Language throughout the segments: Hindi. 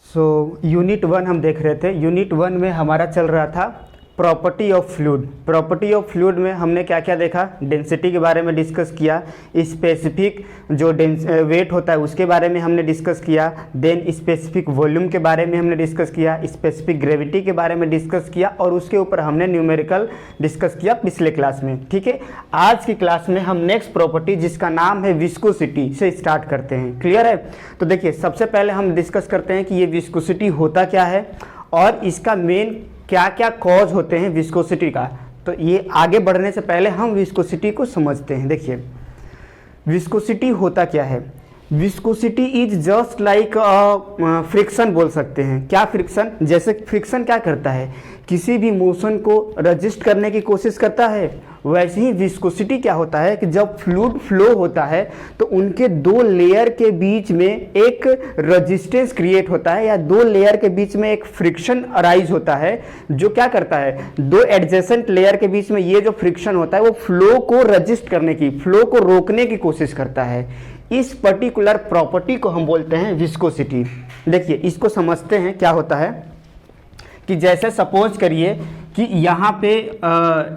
यूनिट 1 हम देख रहे थे। यूनिट 1 में हमारा चल रहा था property of fluid. Property of fluid में हमने क्या क्या देखा? डेंसिटी के बारे में डिस्कस किया, स्पेसिफिक जो वेट होता है उसके बारे में हमने डिस्कस किया, देन स्पेसिफिक वॉल्यूम के बारे में हमने डिस्कस किया, स्पेसिफिक ग्रेविटी के बारे में डिस्कस किया और उसके ऊपर हमने न्यूमेरिकल डिस्कस किया पिछले क्लास में। ठीक है, आज की क्लास में हम नेक्स्ट प्रॉपर्टी जिसका नाम है विस्कोसिटी से स्टार्ट करते हैं। क्लियर है? तो देखिए, सबसे पहले हम डिस्कस करते हैं कि ये विस्कोसिटी होता क्या है और इसका मेन क्या क्या कॉज होते हैं विस्कोसिटी का। तो ये आगे बढ़ने से पहले हम विस्कोसिटी को समझते हैं। देखिए, विस्कोसिटी होता क्या है? Viscosity is just like friction बोल सकते हैं। क्या फ्रिक्शन? जैसे फ्रिक्शन क्या करता है, किसी भी मोशन को रजिस्ट करने की कोशिश करता है, वैसे ही विस्कोसिटी क्या होता है कि जब फ्लूइड फ्लो होता है तो उनके दो लेयर के बीच में एक रेजिस्टेंस क्रिएट होता है या दो लेयर के बीच में एक फ्रिक्शन अराइज होता है, जो क्या करता है, दो एडजेसेंट लेयर के बीच में ये जो फ्रिक्शन होता है वो फ्लो को रजिस्ट करने की, फ्लो को रोकने की कोशिश करता है। इस पर्टिकुलर प्रॉपर्टी को हम बोलते हैं विस्कोसिटी। देखिए, इसको समझते हैं क्या होता है कि जैसे सपोज करिए कि यहाँ पे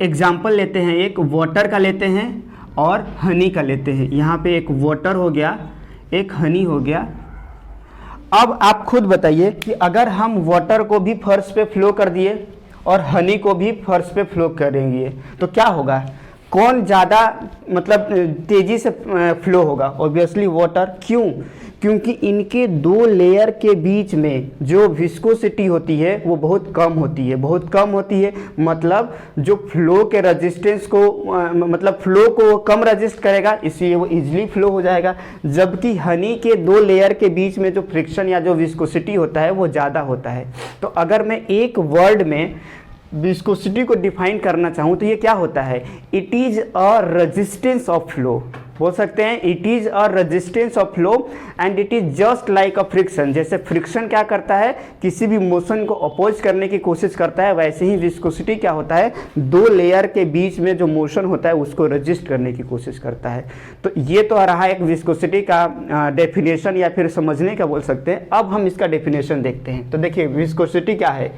एग्जाम्पल लेते हैं, एक वाटर का लेते हैं और हनी का लेते हैं। यहाँ पे एक वाटर हो गया, एक हनी हो गया। अब आप खुद बताइए कि अगर हम वाटर को भी फर्श पे फ्लो कर दिए और हनी को भी फर्श पे फ्लो करेंगे तो क्या होगा? कौन ज़्यादा मतलब तेज़ी से फ्लो होगा? Obviously water. क्यों? क्योंकि इनके दो लेयर के बीच में जो विस्कोसिटी होती है वो बहुत कम होती है, बहुत कम होती है। मतलब जो फ्लो के रेजिस्टेंस को मतलब फ्लो को कम रजिस्ट करेगा, इसलिए वो इजीली फ्लो हो जाएगा। जबकि हनी के दो लेयर के बीच में जो फ्रिक्शन या जो विस्कोसिटी होता है वो ज़्यादा होता है। तो अगर मैं एक वर्ड में विस्कोसिटी को डिफाइन करना चाहूँ तो ये क्या होता है? It is a resistance of flow बोल सकते हैं। It is a resistance of flow and it is just like a friction. जैसे फ्रिक्शन क्या करता है, किसी भी मोशन को अपोज करने की कोशिश करता है, वैसे ही विस्कोसिटी क्या होता है, दो लेयर के बीच में जो मोशन होता है उसको रजिस्ट करने की कोशिश करता है। तो ये तो रहा एक विस्कोसिटी का डेफिनेशन या फिर समझने का बोल सकते हैं। अब हम इसका डेफिनेशन देखते हैं। तो देखिए, विस्कोसिटी क्या है?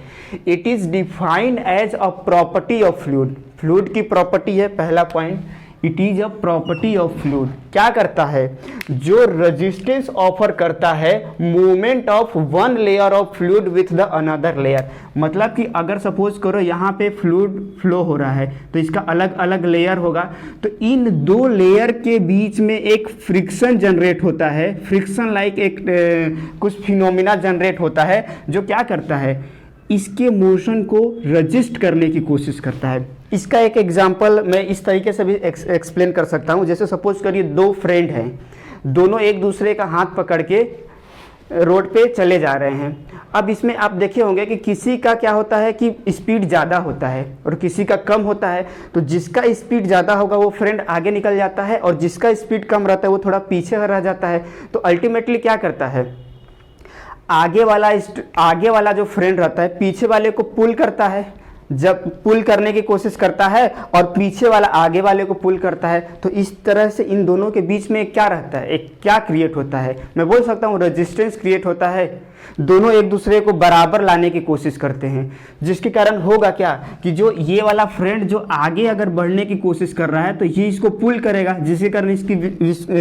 It is defined as a property of fluid. Fluid की प्रॉपर्टी है पहला point. It is a property of fluid. क्या करता है? जो रेजिस्टेंस ऑफर करता है movement of one layer of fluid with the another layer. मतलब कि अगर सपोज करो यहाँ पे फ्लूइड फ्लो हो रहा है तो इसका अलग अलग लेयर होगा, तो इन दो लेयर के बीच में एक फ्रिक्शन जनरेट होता है। फ्रिक्शन लाइक एक कुछ फिनोमिना जनरेट होता है जो क्या करता है, इसके मोशन को रजिस्ट करने की कोशिश करता है। इसका एक एग्जांपल मैं इस तरीके से भी एक्सप्लेन कर सकता हूँ। जैसे सपोज करिए दो फ्रेंड हैं, दोनों एक दूसरे का हाथ पकड़ के रोड पे चले जा रहे हैं। अब इसमें आप देखे होंगे कि किसी का क्या होता है कि स्पीड ज़्यादा होता है और किसी का कम होता है। तो जिसका स्पीड ज़्यादा होगा वो फ्रेंड आगे निकल जाता है और जिसका स्पीड कम रहता है वो थोड़ा पीछे रह जाता है। तो अल्टीमेटली क्या करता है, आगे वाला जो फ्रेंड रहता है पीछे वाले को पुल करता है। जब पुल करने की कोशिश करता है और पीछे वाला आगे वाले को पुल करता है, तो इस तरह से इन दोनों के बीच में क्या रहता है, एक क्या क्रिएट होता है, मैं बोल सकता हूँ रेजिस्टेंस क्रिएट होता है। दोनों एक दूसरे को बराबर लाने की कोशिश करते हैं, जिसके कारण होगा क्या कि जो ये वाला फ्रेंड जो आगे अगर बढ़ने की कोशिश कर रहा है तो ये इसको पुल करेगा, जिसके कारण इसकी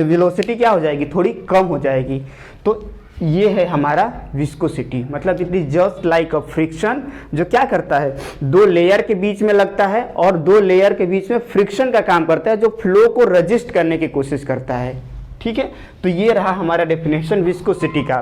वेलोसिटी क्या हो जाएगी, थोड़ी कम हो जाएगी। तो ये है हमारा विस्कोसिटी। मतलब it is just like a friction, जो क्या करता है, दो लेयर के बीच में लगता है और दो लेयर के बीच में फ्रिक्शन का काम करता है, जो फ्लो को रजिस्ट करने की कोशिश करता है। ठीक है, तो ये रहा हमारा डेफिनेशन विस्कोसिटी का।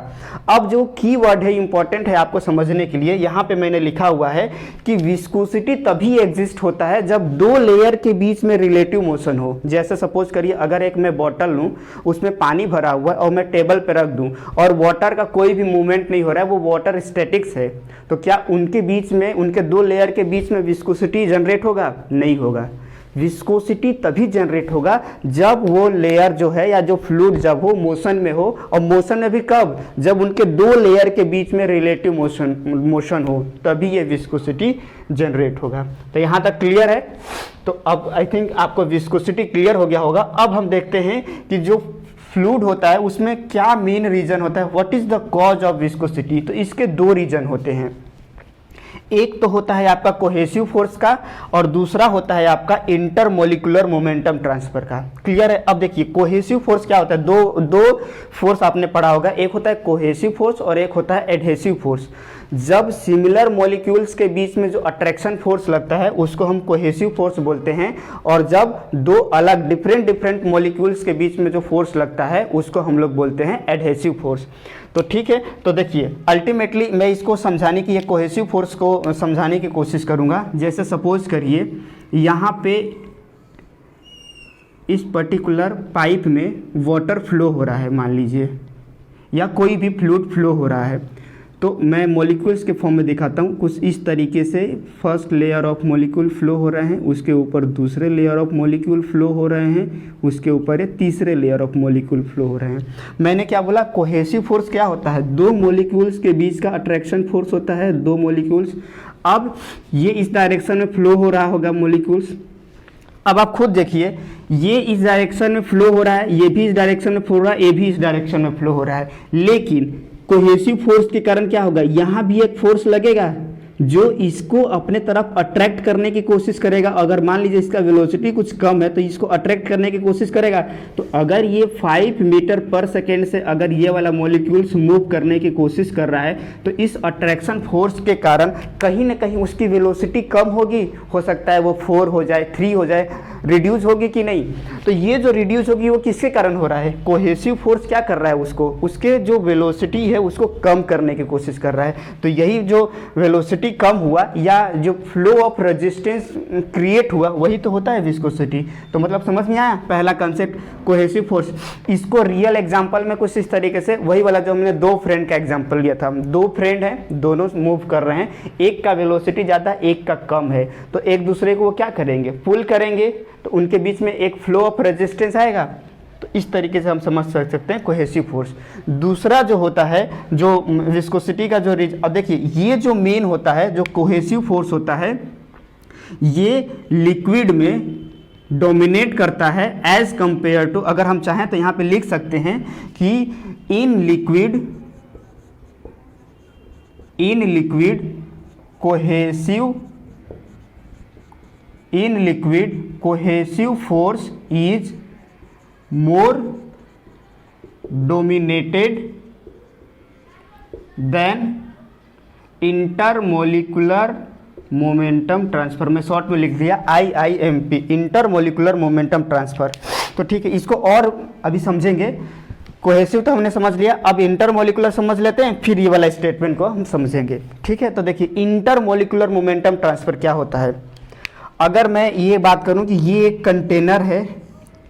अब जो की वर्ड है इंपॉर्टेंट है आपको समझने के लिए, यहाँ पे मैंने लिखा हुआ है कि विस्कोसिटी तभी एग्जिस्ट होता है जब दो लेयर के बीच में रिलेटिव मोशन हो। जैसे सपोज करिए अगर एक मैं बॉटल लूँ, उसमें पानी भरा हुआ है और मैं टेबल पे रख दूँ और वाटर का कोई भी मूवमेंट नहीं हो रहा है, वो वाटर स्टैटिक्स है, तो क्या उनके बीच में, उनके दो लेयर के बीच में विस्कोसिटी जनरेट होगा? नहीं होगा। विस्कोसिटी तभी जनरेट होगा जब वो लेयर जो है या जो फ्लूइड जब वो मोशन में हो, और मोशन में भी कब, जब उनके दो लेयर के बीच में रिलेटिव मोशन हो, तभी ये विस्कोसिटी जनरेट होगा। तो यहाँ तक क्लियर है? तो अब आई थिंक आपको विस्कोसिटी क्लियर हो गया होगा। अब हम देखते हैं कि जो फ्लूइड होता है उसमें क्या मेन रीजन होता है, what is the cause of viscosity. तो इसके दो रीजन होते हैं, एक तो होता है आपका कोहेसिव फोर्स का और दूसरा होता है आपका इंटरमोलिकुलर मोमेंटम ट्रांसफर का। क्लियर है। अब देखिए कोहेसिव फोर्स क्या होता है, दो फोर्स आपने पढ़ा होगा, एक होता है कोहेसिव फोर्स और एक होता है एडहेसिव फोर्स। जब सिमिलर मॉलिक्यूल्स के बीच में जो अट्रैक्शन फोर्स लगता है उसको हम कोहेसिव फोर्स बोलते हैं, और जब दो अलग डिफरेंट मॉलिक्यूल्स के बीच में जो फोर्स लगता है उसको हम लोग बोलते हैं एडहेसिव फोर्स। तो ठीक है, तो देखिए अल्टीमेटली मैं इसको समझाने की, ये कोहेसिव फोर्स को समझाने की कोशिश करूंगा। जैसे सपोज करिए यहाँ पे इस पर्टिकुलर पाइप में वाटर फ्लो हो रहा है मान लीजिए, या कोई भी फ्लूइड फ्लो हो रहा है, तो मैं मॉलिक्यूल्स के फॉर्म में दिखाता हूँ कुछ इस तरीके से। First layer of molecule flow हो रहे हैं, उसके ऊपर दूसरे लेयर ऑफ मॉलिक्यूल फ्लो हो रहे हैं, उसके ऊपर ये तीसरे लेयर ऑफ मॉलिक्यूल फ्लो हो रहे हैं। मैंने क्या बोला, कोहेसिव फोर्स क्या होता है, दो मॉलिक्यूल्स के बीच का अट्रैक्शन फोर्स होता है, दो मॉलिक्यूल्स। अब ये इस डायरेक्शन में फ्लो हो रहा होगा मॉलिक्यूल्स, अब आप खुद देखिए ये इस डायरेक्शन में फ्लो हो रहा है, ये भी इस डायरेक्शन में फ्लो हो रहा है, ये भी इस डायरेक्शन में फ्लो हो रहा है, लेकिन कोहेसिव फोर्स के कारण क्या होगा, यहाँ भी एक फोर्स लगेगा जो इसको अपने तरफ अट्रैक्ट करने की कोशिश करेगा। अगर मान लीजिए इसका वेलोसिटी कुछ कम है तो इसको अट्रैक्ट करने की कोशिश करेगा। तो अगर ये 5 मीटर पर सेकेंड से अगर ये वाला मॉलिक्यूल्स मूव करने की कोशिश कर रहा है तो इस अट्रैक्शन फोर्स के कारण कहीं ना कहीं उसकी वेलोसिटी कम होगी, हो सकता है वो 4 हो जाए, 3 हो जाए, रिड्यूस होगी कि नहीं। तो ये जो रिड्यूस होगी वो किसके कारण हो रहा है, कोहेसिव फोर्स क्या कर रहा है, उसको उसके जो वेलोसिटी है उसको कम करने की कोशिश कर रहा है। तो यही जो वेलोसिटी कम हुआ या जो फ्लो ऑफ रेजिस्टेंस क्रिएट हुआ वही तो होता है विस्कोसिटी। तो मतलब समझ में आया पहला कंसेप्ट कोहेसिव फोर्स। इसको रियल एग्जांपल में कुछ इस तरीके से, वही वाला जो हमने दो फ्रेंड का एग्जांपल लिया था, दो फ्रेंड हैं, दोनों मूव कर रहे हैं, एक का वेलोसिटी ज़्यादा एक का कम है, तो एक दूसरे को वो क्या करेंगे, पुल करेंगे, तो उनके बीच में एक फ्लो ऑफ रेजिस्टेंस आएगा। तो इस तरीके से हम समझ सकते हैं कोहेसिव फोर्स। दूसरा जो होता है जो विस्कोसिटी का जो अब देखिए ये जो मेन होता है जो कोहेसिव फोर्स होता है ये लिक्विड में डोमिनेट करता है एज कंपेयर टू, अगर हम चाहें तो यहाँ पे लिख सकते हैं कि इन liquid cohesive force is more dominated than intermolecular momentum transfer। मैं शॉर्ट में लिख दिया IIMP, इंटरमोलिकुलर मोमेंटम ट्रांसफर। तो ठीक है, इसको और अभी समझेंगे। कोहेसिव तो हमने समझ लिया, अब इंटरमोलिकुलर समझ लेते हैं, फिर ये वाला स्टेटमेंट को हम समझेंगे। ठीक है, तो देखिए इंटरमोलिकुलर मोमेंटम ट्रांसफर क्या होता है। अगर मैं ये बात करूं कि ये एक कंटेनर है,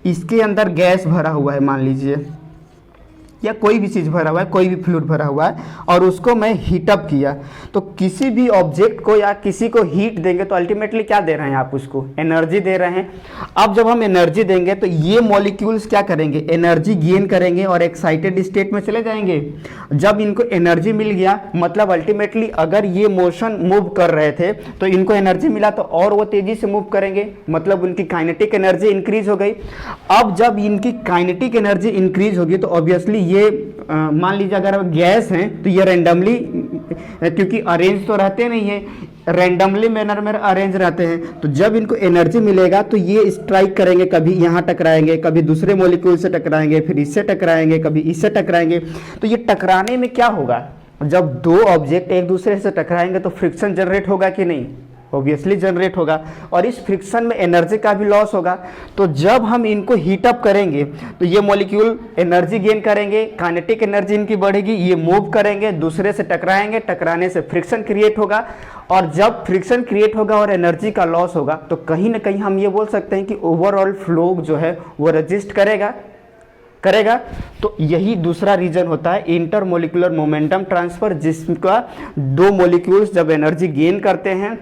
इसके अंदर गैस भरा हुआ है मान लीजिए, या कोई भी चीज़ भरा हुआ है, कोई भी फ्लूइड भरा हुआ है, और उसको मैं हीटअप किया, तो किसी भी ऑब्जेक्ट को या किसी को हीट देंगे तो अल्टीमेटली क्या दे रहे हैं आप, उसको एनर्जी दे रहे हैं। अब जब हम एनर्जी देंगे तो ये मॉलिक्यूल्स क्या करेंगे, एनर्जी गेन करेंगे और एक्साइटेड स्टेट में चले जाएंगे। जब इनको एनर्जी मिल गया, मतलब अल्टीमेटली अगर ये मोशन मूव कर रहे थे तो इनको एनर्जी मिला तो और वो तेजी से मूव करेंगे, मतलब उनकी काइनेटिक एनर्जी इंक्रीज हो गई। अब जब इनकी काइनेटिक एनर्जी इंक्रीज होगी तो ऑब्वियसली ये मान लीजिए अगर गैस हैं तो ये रैंडमली, क्योंकि अरेंज तो रहते नहीं है, रैंडमली मैनर में अरेंज रहते हैं, तो जब इनको एनर्जी मिलेगा तो ये स्ट्राइक करेंगे, कभी यहाँ टकराएंगे, कभी दूसरे मॉलिक्यूल से टकराएंगे, फिर इससे टकराएंगे, कभी इससे टकराएंगे। तो ये टकराने में क्या होगा, जब दो ऑब्जेक्ट एक दूसरे से टकराएंगे तो फ्रिक्शन जनरेट होगा कि नहीं, ऑब्वियसली जनरेट होगा, और इस फ्रिक्शन में एनर्जी का भी लॉस होगा। तो जब हम इनको हीटअप करेंगे तो ये मॉलिक्यूल एनर्जी गेन करेंगे, काइनेटिक एनर्जी इनकी बढ़ेगी, ये मूव करेंगे, दूसरे से टकराएंगे, टकराने से फ्रिक्शन क्रिएट होगा, और जब फ्रिक्शन क्रिएट होगा और एनर्जी का लॉस होगा तो कहीं ना कहीं हम ये बोल सकते हैं कि ओवरऑल फ्लो जो है वो रजिस्ट करेगा। तो यही दूसरा रीजन होता है इंटरमोलिकुलर मोमेंटम ट्रांसफर, जिसका दो मॉलिक्यूल्स जब एनर्जी गेन करते हैं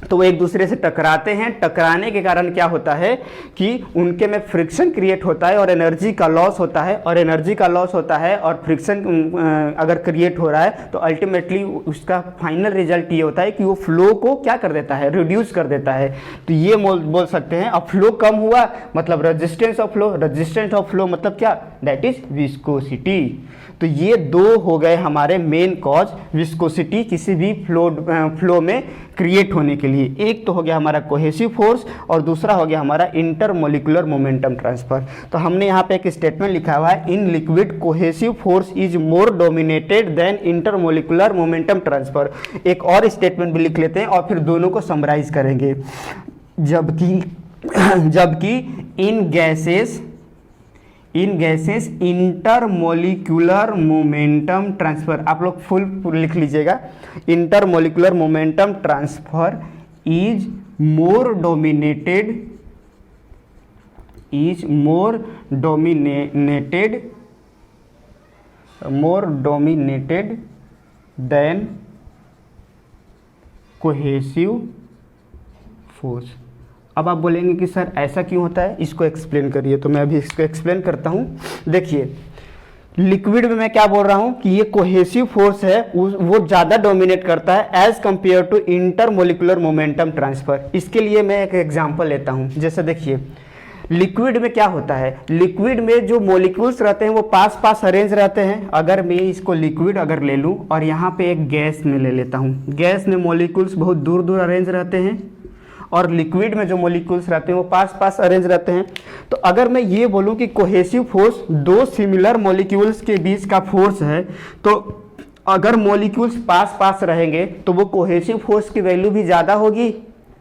तो वो एक दूसरे से टकराते हैं। टकराने के कारण क्या होता है कि उनके में फ्रिक्शन क्रिएट होता है और एनर्जी का लॉस होता है, और एनर्जी का लॉस होता है और फ्रिक्शन अगर क्रिएट हो रहा है तो अल्टीमेटली उसका फाइनल रिजल्ट ये होता है कि वो फ्लो को क्या कर देता है, रिड्यूस कर देता है। तो ये बोल सकते हैं अब फ्लो कम हुआ मतलब resistance of flow, resistance of flow मतलब क्या, दैट इज विस्कोसिटी। तो ये दो हो गए हमारे मेन कॉज विस्कोसिटी किसी भी फ्लो में क्रिएट होने के लिए। एक तो हो गया हमारा कोहेसिव फोर्स और दूसरा हो गया हमारा इंटरमोलिकुलर मोमेंटम ट्रांसफर। तो हमने यहाँ पे एक स्टेटमेंट लिखा हुआ है, in liquid cohesive force is more dominated than intermolecular momentum transfer. एक और स्टेटमेंट भी लिख लेते हैं और फिर दोनों को समराइज करेंगे। जबकि in gases intermolecular momentum transfer, आप लोग फुल लिख लीजिएगा, intermolecular momentum transfer is more dominated than cohesive force. अब आप बोलेंगे कि सर ऐसा क्यों होता है, इसको एक्सप्लेन करिए। तो मैं अभी इसको एक्सप्लेन करता हूँ। देखिए लिक्विड में मैं क्या बोल रहा हूँ कि ये कोहेसिव फोर्स है वो ज़्यादा डोमिनेट करता है as compare to intermolecular momentum transfer. इसके लिए मैं एक एग्जांपल लेता हूँ। जैसे देखिए लिक्विड में क्या होता है, लिक्विड में जो मॉलिक्यूल्स रहते हैं वो पास पास अरेंज रहते हैं। अगर मैं इसको लिक्विड अगर ले लूँ और यहाँ पे एक गैस में ले लेता हूँ, गैस में मॉलिक्यूल्स बहुत दूर दूर अरेंज रहते हैं और लिक्विड में जो मॉलिक्यूल्स रहते हैं वो पास पास अरेंज रहते हैं। तो अगर मैं ये बोलूं कि कोहेसिव फोर्स दो सिमिलर मॉलिक्यूल्स के बीच का फोर्स है, तो अगर मॉलिक्यूल्स पास पास रहेंगे तो वो कोहेसिव फोर्स की वैल्यू भी ज़्यादा होगी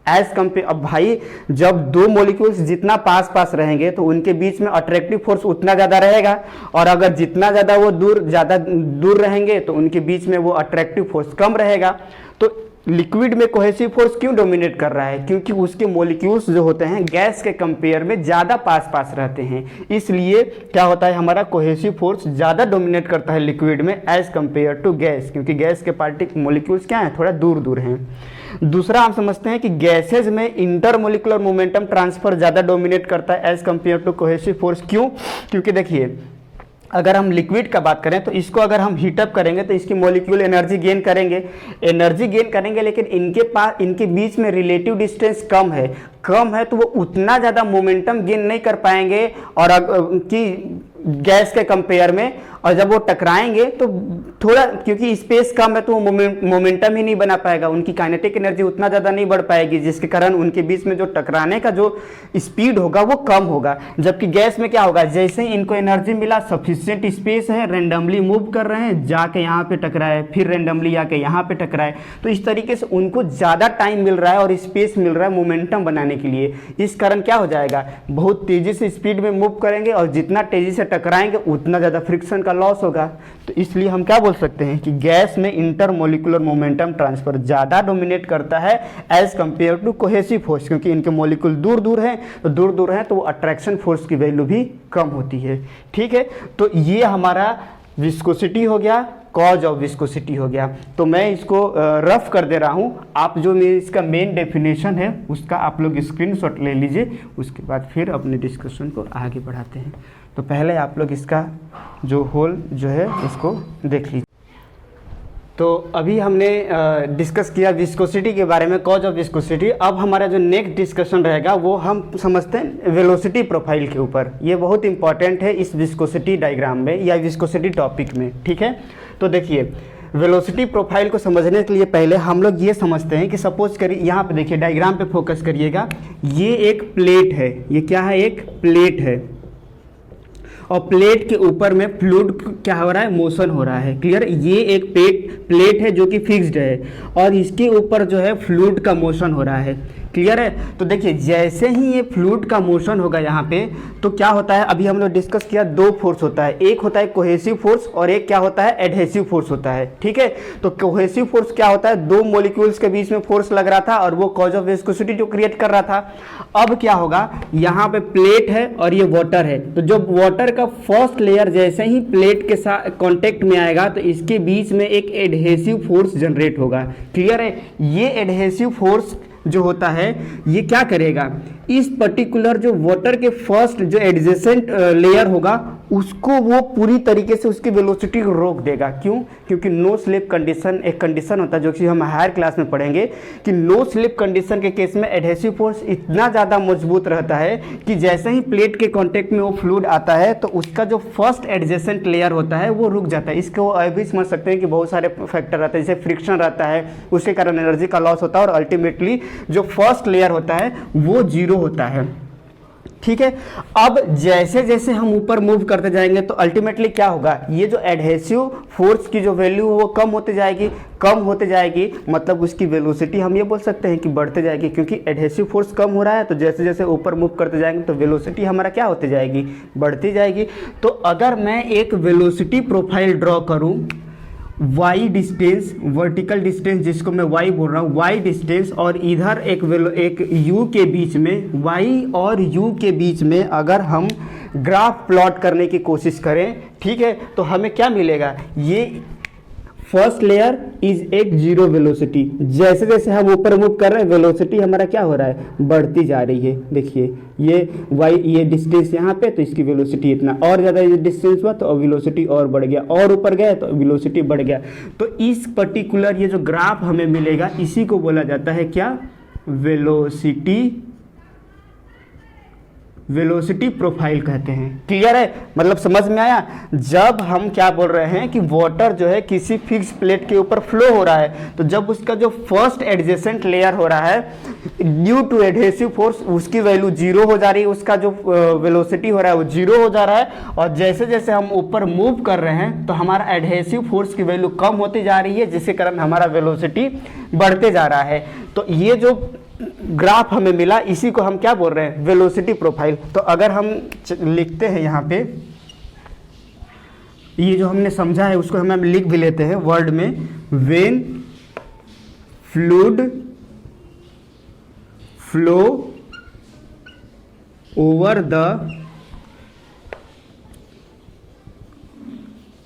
एज कंपेयर। अब भाई जब दो मॉलिक्यूल्स जितना पास पास रहेंगे तो उनके बीच में अट्रैक्टिव फोर्स उतना ज़्यादा रहेगा, और अगर जितना ज़्यादा वो ज़्यादा दूर रहेंगे तो उनके बीच में वो अट्रैक्टिव फोर्स कम रहेगा। तो लिक्विड में कोहेसिव फोर्स क्यों डोमिनेट कर रहा है, क्योंकि उसके मॉलिक्यूल्स जो होते हैं गैस के कंपेयर में ज़्यादा पास पास रहते हैं। इसलिए क्या होता है, हमारा कोहेसिव फोर्स ज़्यादा डोमिनेट करता है लिक्विड में एज कंपेयर टू गैस, क्योंकि गैस के मॉलिक्यूल्स क्या हैं, थोड़ा दूर दूर हैं। दूसरा हम समझते हैं कि गैसेज में इंटरमोलिकुलर मोमेंटम ट्रांसफर ज़्यादा डोमिनेट करता है as compare to cohesive force. क्यों, क्योंकि देखिए अगर हम लिक्विड का बात करें तो इसको अगर हम हीटअप करेंगे तो इसकी मॉलिक्यूल एनर्जी गेन करेंगे, लेकिन इनके बीच में रिलेटिव डिस्टेंस कम है तो वो उतना ज़्यादा मोमेंटम गेन नहीं कर पाएंगे और कि गैस के कंपेयर में। और जब वो टकराएंगे तो थोड़ा, क्योंकि स्पेस कम है तो वो मोमेंटम ही नहीं बना पाएगा, उनकी काइनेटिक एनर्जी उतना ज़्यादा नहीं बढ़ पाएगी, जिसके कारण उनके बीच में जो टकराने का जो स्पीड होगा वो कम होगा। जबकि गैस में क्या होगा, जैसे ही इनको एनर्जी मिला, सफिशिएंट स्पेस है, रेंडमली मूव कर रहे हैं, जाके यहाँ पे टकराए, फिर रेंडमली आके यहाँ पे टकराए, तो इस तरीके से उनको ज़्यादा टाइम मिल रहा है और स्पेस मिल रहा है मोमेंटम बनाने के लिए। इस कारण क्या हो जाएगा, बहुत तेज़ी से स्पीड में मूव करेंगे और जितना तेज़ी से टकराएंगे उतना ज़्यादा फ्रिक्शन का लॉस होगा। तो इसलिए हम क्या बोल सकते हैं कि गैस में इंटरमोलिकुलर मोमेंटम ट्रांसफर ज़्यादा डोमिनेट करता है as compare to cohesive force, क्योंकि इनके मॉलिक्यूल दूर दूर हैं तो वो अट्रैक्शन फोर्स की वैल्यू भी कम होती है। ठीक है, तो ये हमारा विस्कोसिटी हो गया, कॉज ऑफ विस्कोसिटी हो गया। तो मैं इसको रफ कर दे रहा हूँ, आप जो मेरी इसका मेन डेफिनेशन है उसका आप लोग स्क्रीनशॉट ले लीजिए, उसके बाद फिर अपने डिस्कशन को आगे बढ़ाते हैं। तो पहले आप लोग इसका जो होल जो है उसको देख लीजिए। तो अभी हमने डिस्कस किया विस्कोसिटी के बारे में, कॉज ऑफ विस्कोसिटी। अब हमारा जो नेक्स्ट डिस्कशन रहेगा वो हम समझते हैं वेलोसिटी प्रोफाइल के ऊपर। ये बहुत इंपॉर्टेंट है इस विस्कोसिटी डायग्राम में या विस्कोसिटी टॉपिक में। ठीक है, तो देखिए वेलोसिटी प्रोफाइल को समझने के लिए पहले हम लोग ये समझते हैं कि सपोज करिए, यहाँ पे देखिए डायग्राम पे फोकस करिएगा, ये एक प्लेट है, ये क्या है, एक प्लेट है, और प्लेट के ऊपर में फ्लूइड क्या हो रहा है, मोशन हो रहा है। क्लियर, ये एक प्लेट है जो कि फिक्स्ड है और इसके ऊपर जो है फ्लूइड का मोशन हो रहा है। क्लियर है, तो देखिए जैसे ही ये फ्लूइड का मोशन होगा यहाँ पे तो क्या होता है, अभी हम लोग डिस्कस किया दो फोर्स होता है, एक होता है कोहेसिव फोर्स और एक क्या होता है, एडहेसिव फोर्स होता है। ठीक है, तो कोहेसिव फोर्स क्या होता है, दो मॉलिक्यूल्स के बीच में फोर्स लग रहा था और वो कॉज ऑफ विस्कोसिटी जो क्रिएट कर रहा था। अब क्या होगा, यहाँ पे प्लेट है और ये वाटर है, तो जब वाटर का फर्स्ट लेयर जैसे ही प्लेट के साथ कॉन्टेक्ट में आएगा तो इसके बीच में एक एडहेसिव फोर्स जनरेट होगा। क्लियर है, ये एडहेसिव फोर्स जो होता है ये क्या करेगा, इस पर्टिकुलर जो वाटर के फर्स्ट जो एडजेसेंट लेयर होगा उसको वो पूरी तरीके से उसकी वेलोसिटी को रोक देगा। क्यों? क्योंकि नो स्लिप कंडीशन एक कंडीशन होता है जो कि हम हायर क्लास में पढ़ेंगे कि नो स्लिप कंडीशन के केस में एडहेसिव फोर्स इतना ज़्यादा मजबूत रहता है कि जैसे ही प्लेट के कांटेक्ट में वो फ्लूइड आता है तो उसका जो फर्स्ट एडजेसेंट लेयर होता है वो रुक जाता है। इसको अभी समझ सकते हैं कि बहुत सारे फैक्टर रहते हैं, जैसे फ्रिक्शन रहता है, उसके कारण एनर्जी का लॉस होता है और अल्टीमेटली जो फर्स्ट लेयर होता है वो जीरो होता है। ठीक है, अब जैसे जैसे हम ऊपर मूव करते जाएंगे तो अल्टीमेटली क्या होगा, ये जो एडहेसिव फोर्स की जो वैल्यू है वो कम होते जाएगी, मतलब उसकी वेलोसिटी हम ये बोल सकते हैं कि बढ़ते जाएगी, क्योंकि एडहेसिव फोर्स कम हो रहा है तो जैसे जैसे ऊपर मूव करते जाएंगे तो वेलोसिटी हमारा क्या होती जाएगी, बढ़ती जाएगी। तो अगर मैं एक वेलोसिटी प्रोफाइल ड्रॉ करूं, y डिस्टेंस, वर्टिकल डिस्टेंस जिसको मैं y बोल रहा हूँ, y डिस्टेंस, और इधर एक u के बीच में, y और u के बीच में अगर हम ग्राफ प्लॉट करने की कोशिश करें, ठीक है, तो हमें क्या मिलेगा, ये फर्स्ट लेयर इज एक जीरो वेलोसिटी, जैसे जैसे हम ऊपर मूव कर रहे हैं वेलोसिटी हमारा क्या हो रहा है, बढ़ती जा रही है। देखिए ये डिस्टेंस यहाँ पे तो इसकी वेलोसिटी इतना, और ज़्यादा ये डिस्टेंस हुआ तो वेलोसिटी और बढ़ गया, और ऊपर गया तो वेलोसिटी बढ़ गया। तो इस पर्टिकुलर ये जो ग्राफ हमें मिलेगा इसी को बोला जाता है क्या, वेलोसिटी प्रोफाइल कहते हैं। क्लियर है, मतलब समझ में आया। जब हम क्या बोल रहे हैं कि वाटर जो है किसी फिक्स प्लेट के ऊपर फ्लो हो रहा है तो जब उसका जो फर्स्ट एडजेसेंट लेयर हो रहा है ड्यू टू एडहेसिव फोर्स उसकी वैल्यू जीरो हो जा रही है, उसका जो वेलोसिटी हो रहा है वो जीरो हो जा रहा है, और जैसे जैसे हम ऊपर मूव कर रहे हैं तो हमारा एडहेसिव फोर्स की वैल्यू कम होती जा रही है, जिसके कारण हमारा वेलोसिटी बढ़ते जा रहा है। तो ये जो ग्राफ हमें मिला इसी को हम क्या बोल रहे हैं, वेलोसिटी प्रोफाइल। तो अगर हम लिखते हैं यहाँ पे, ये जो हमने समझा है उसको हम लिख भी लेते हैं वर्ड में, when fluid flow over the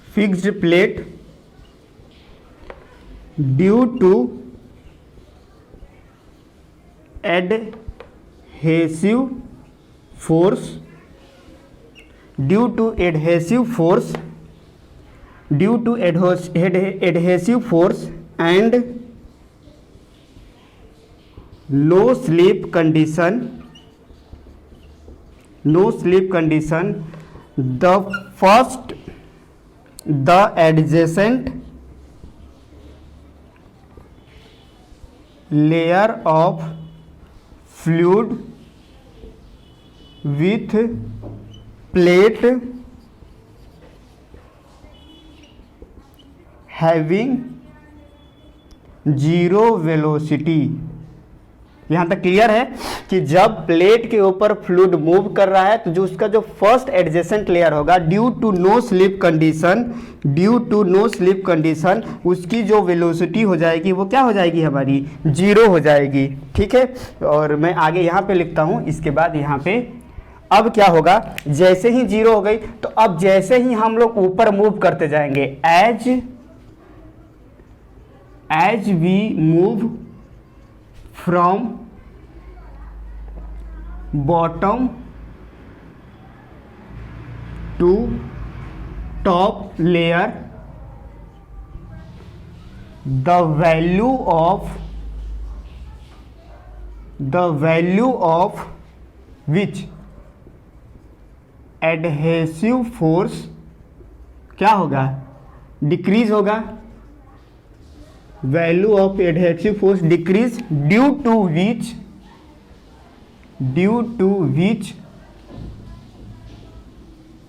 fixed plate due to adhesive force and no slip condition, the adjacent layer of fluid with plate having zero velocity। यहाँ तक क्लियर है कि जब प्लेट के ऊपर फ्लूइड मूव कर रहा है तो जो उसका जो फर्स्ट एडजेसेंट लेयर होगा due to no slip condition उसकी जो वेलोसिटी हो जाएगी वो क्या हो जाएगी, हमारी जीरो हो जाएगी। ठीक है, और मैं आगे यहाँ पे लिखता हूँ, इसके बाद यहाँ पे अब क्या होगा, जैसे ही जीरो हो गई तो अब जैसे ही हम लोग ऊपर मूव करते जाएंगे, as we move from bottom to top layer, the value of which adhesive force क्या होगा, डिक्रीज होगा। Value of adhesive force decrease due to which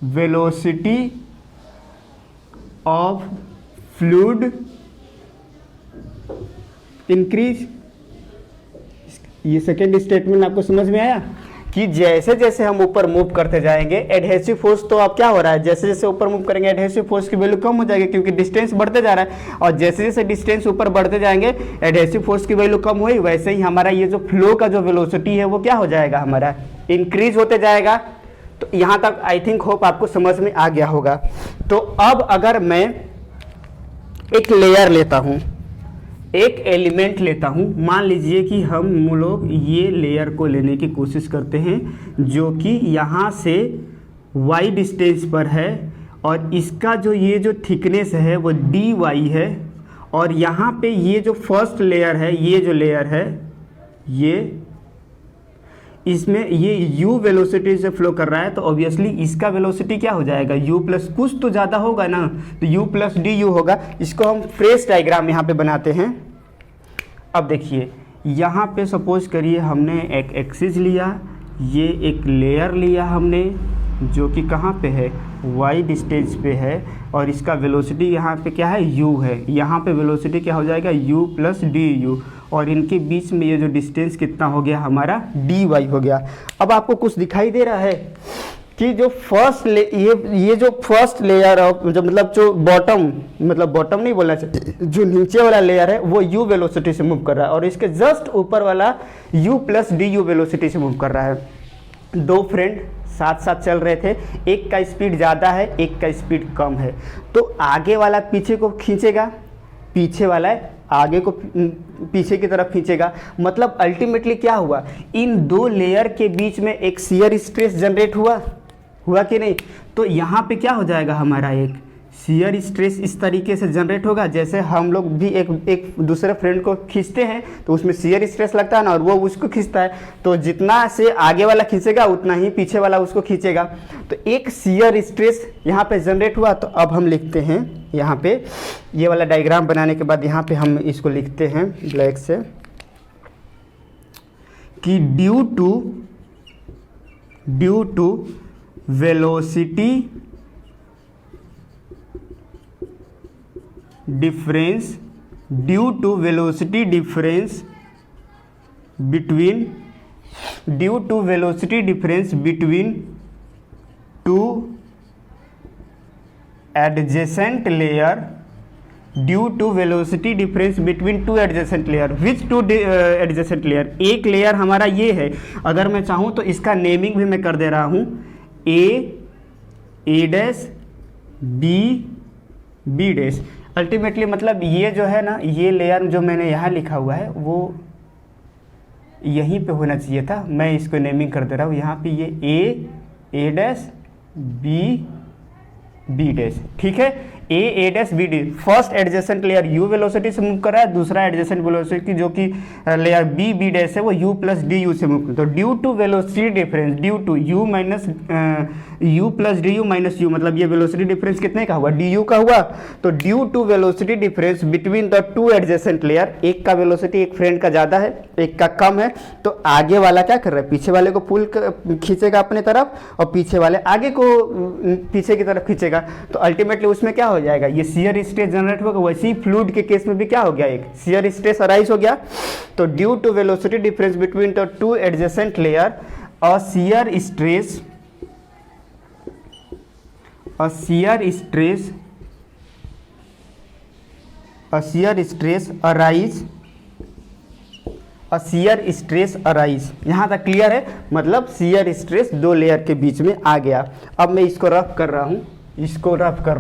velocity of fluid increase. ये सेकेंड स्टेटमेंट आपको समझ में आया कि जैसे जैसे हम ऊपर मूव करते जाएंगे एडहेसिव फोर्स, तो अब क्या हो रहा है, जैसे जैसे ऊपर मूव करेंगे एडहेसिव फोर्स की वैल्यू कम हो जाएगी क्योंकि डिस्टेंस बढ़ते जा रहा है, और जैसे जैसे डिस्टेंस ऊपर बढ़ते जाएंगे एडहेसिव फोर्स की वैल्यू कम हुई, वैसे ही हमारा ये जो फ्लो का जो वेलोसिटी है वो क्या हो जाएगा, हमारा इंक्रीज होते जाएगा। तो यहाँ तक आई थिंक होप आपको समझ में आ गया होगा। तो अब अगर मैं एक लेयर लेता हूँ, एक एलिमेंट लेता हूँ, मान लीजिए कि हम लोग ये लेयर को लेने की कोशिश करते हैं जो कि यहाँ से y डिस्टेंस पर है और इसका जो ये जो थिकनेस है वो dy है और यहाँ पे ये जो फर्स्ट लेयर है, ये जो लेयर है ये इसमें ये u वेलोसिटी से फ्लो कर रहा है तो ऑब्वियसली इसका वेलोसिटी क्या हो जाएगा u प्लस कुछ तो ज़्यादा होगा ना, तो u प्लस डी होगा। इसको हम फ्रेश डायग्राम यहाँ पे बनाते हैं। अब देखिए यहाँ पे सपोज करिए हमने एक एक्सिस लिया, ये एक लेयर लिया हमने जो कि कहाँ पे है, y डिस्टेंस पे है और इसका वेलोसिटी यहाँ पे क्या है, u है। यहाँ पे वेलोसिटी क्या हो जाएगा, u प्लस डी और इनके बीच में ये जो डिस्टेंस कितना हो गया हमारा, dy हो गया। अब आपको कुछ दिखाई दे रहा है कि जो फर्स्ट ये जो फर्स्ट लेयर ऑफ जो मतलब जो बॉटम, मतलब बॉटम नहीं बोलना चाहिए, जो नीचे वाला लेयर है वो u वेलोसिटी से मूव कर रहा है और इसके जस्ट ऊपर वाला u प्लस डी वेलोसिटी से मूव कर रहा है। दो फ्रेंड साथ साथ चल रहे थे, एक का स्पीड ज़्यादा है, एक का स्पीड कम है, तो आगे वाला पीछे को खींचेगा, पीछे वाला आगे को पीछे की तरफ खींचेगा। मतलब अल्टीमेटली क्या हुआ, इन दो लेयर के बीच में एक शियर स्ट्रेस जनरेट हुआ कि नहीं। तो यहाँ पे क्या हो जाएगा हमारा, एक शियर स्ट्रेस इस तरीके से जनरेट होगा जैसे हम लोग भी एक दूसरे फ्रेंड को खींचते हैं तो उसमें शियर स्ट्रेस लगता है ना, और वो उसको खींचता है, तो जितना से आगे वाला खींचेगा उतना ही पीछे वाला उसको खींचेगा। तो एक शियर स्ट्रेस यहाँ पे जनरेट हुआ। तो अब हम लिखते हैं यहाँ पे, ये वाला डायग्राम बनाने के बाद यहाँ पे हम इसको लिखते हैं ब्लैक से कि due to velocity difference due to velocity difference between two adjacent layer, due to velocity difference between two adjacent layer, which two adjacent layer, एक लेयर हमारा ये है, अगर मैं चाहूँ तो इसका नेमिंग भी मैं कर दे रहा हूँ a dash b dash. Ultimately मतलब ये जो है ना, ये लेयर जो मैंने यहाँ लिखा हुआ है वो यहीं पे होना चाहिए था, मैं इसको नेमिंग कर दे रहा हूँ यहाँ पे, ये ए डैश बी डैश, ठीक है। A dash B D, first adjacent layer u velocity से मूव कर रहा है, दूसरा एडजेसेंट वेलोसिटी जो कि लेयर बी डैश है वो u प्लस डी से मूव कर रहा है। तो due to velocity difference, due to u minus u plus d minus u, मतलब ये वेलोसिटी डिफरेंस कितने का हुआ, du का हुआ। तो due to velocity difference between the two adjacent layer, एक का वेलोसिटी एक फ्रेंड का ज़्यादा है, एक का कम है, तो आगे वाला क्या कर रहा है, पीछे वाले को पुल खींचेगा अपने तरफ और पीछे वाले आगे को पीछे की तरफ खींचेगा। तो अल्टीमेटली उसमें क्या हो जाएगा, ये शियर स्ट्रेस जनरेट होगा। वैसे ही फ्लूइड के केस में भी क्या हो गया, एक शियर स्ट्रेस अराइज हो गया। तो due to velocity difference between the two adjacent layer, a shear stress arise. यहाँ तक क्लियर है, मतलब शियर स्ट्रेस दो लेयर के बीच में आ गया। अब मैं इसको रफ कर रहा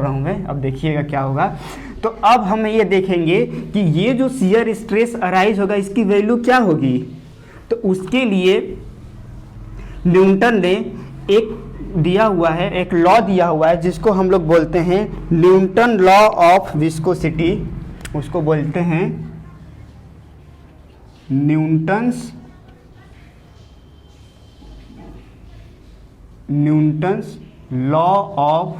हूँ, मैं, अब देखिएगा क्या होगा। तो अब हम ये देखेंगे कि ये जो शियर स्ट्रेस अराइज होगा इसकी वैल्यू क्या होगी। तो उसके लिए न्यूटन ने एक दिया हुआ है, एक लॉ दिया हुआ है जिसको हम लोग बोलते हैं न्यूटन लॉ ऑफ विस्कोसिटी, उसको बोलते हैं न्यूटन्स लॉ ऑफ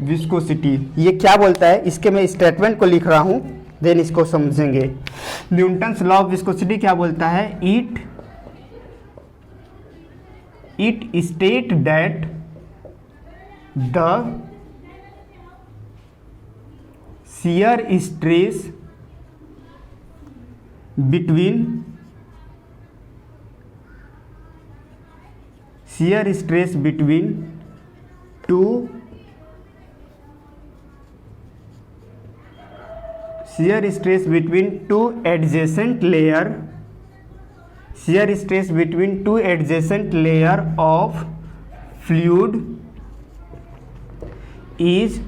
विस्कोसिटी। ये क्या बोलता है, इसके मैं स्टेटमेंट को लिख रहा हूं, देन इसको समझेंगे। न्यूटन्स लॉ ऑफ विस्कोसिटी क्या बोलता है, it state that the shear stress between two shear stress between two adjacent layer of fluid is